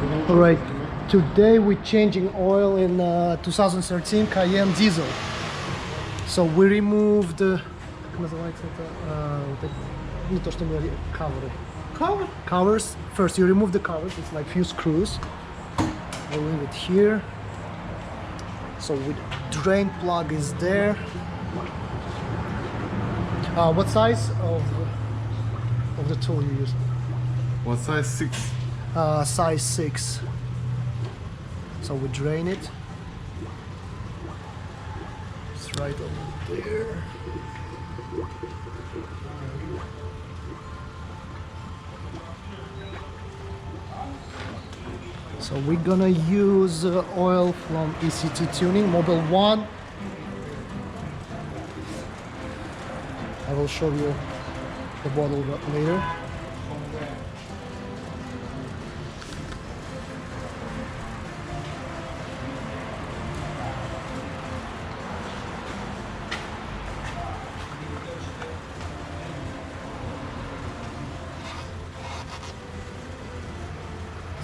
All right, today we're changing oil in 2013 Cayenne Diesel. So we removed как называется это не то что covers. First you remove the covers, it's like few screws. We leave it here. So with drain plug is there. What size of the tool you use? What size? 6? Size 6. So we drain it. It's right over there. So we're gonna use oil from ECT Tuning, Model 1. I will show you the bottle later.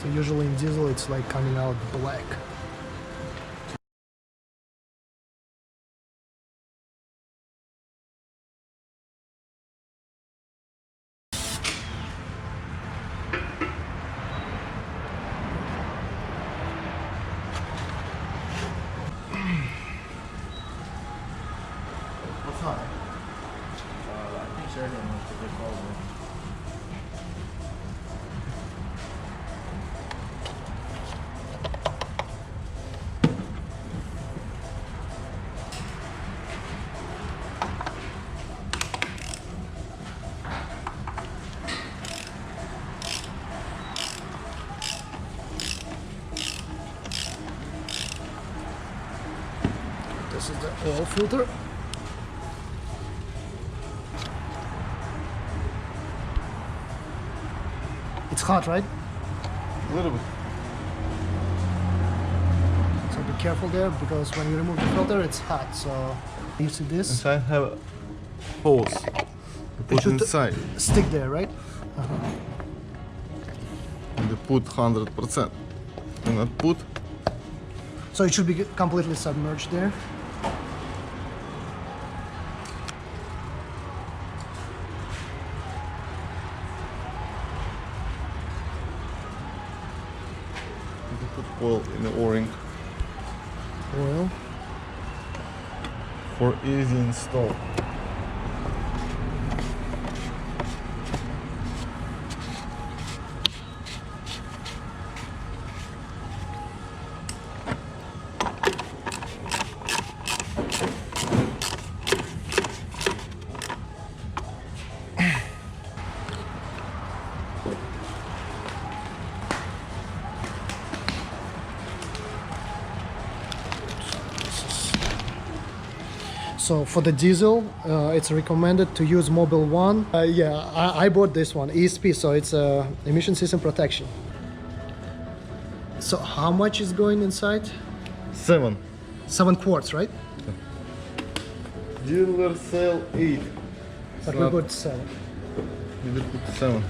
So usually in diesel it's like coming out black. What's that? I think Sheridan wants to get over. This is the oil filter. It's hot, right? A little bit. So be careful there because when you remove the filter, it's hot. So you see this? Inside have holes. You It put should inside. stick there, right? And you put 100%. Do not put. So it should be completely submerged there. You put oil in the O-ring Oil. for easy install. So for the diesel, it's recommended to use Model 1. Yeah, I bought this one, ESP, so it's emission system protection. So how much is going inside? 7. 7 quarts, right? Dealer sell 8. But we Not- put 7. You will put 7.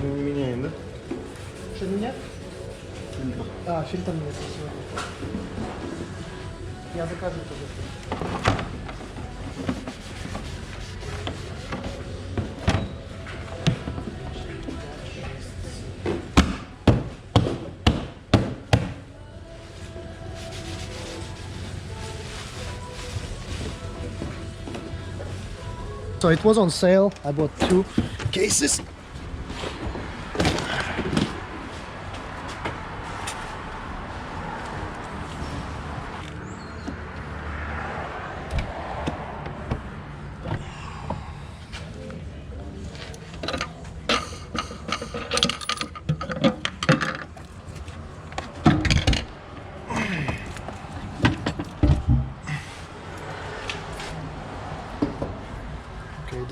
Не меняем, да? Что менять? Фильтр. Фильтр нет сегодня. Я заказываю тоже. So it was on sale. I bought 2 cases.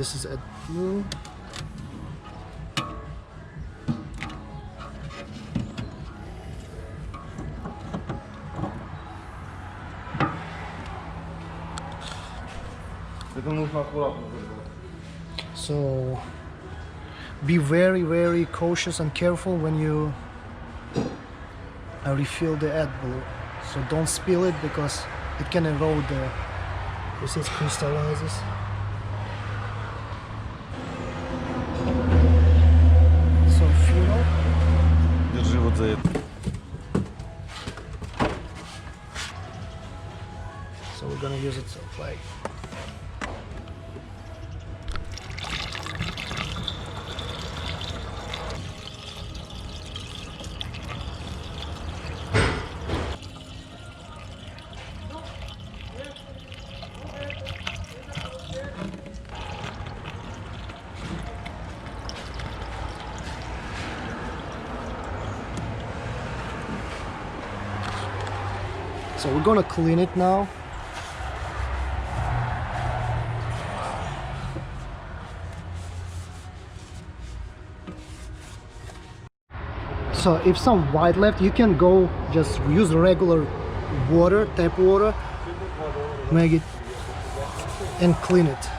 this is AdBlue. So be very cautious and careful when you refill the AdBlue. So don't spill it because it can erode the, you see it crystallizes. So fuel. Держи вот за это. So we're gonna use it like. So we're gonna clean it now. So if some white left, you can go just use regular water, tap water, make it and clean it.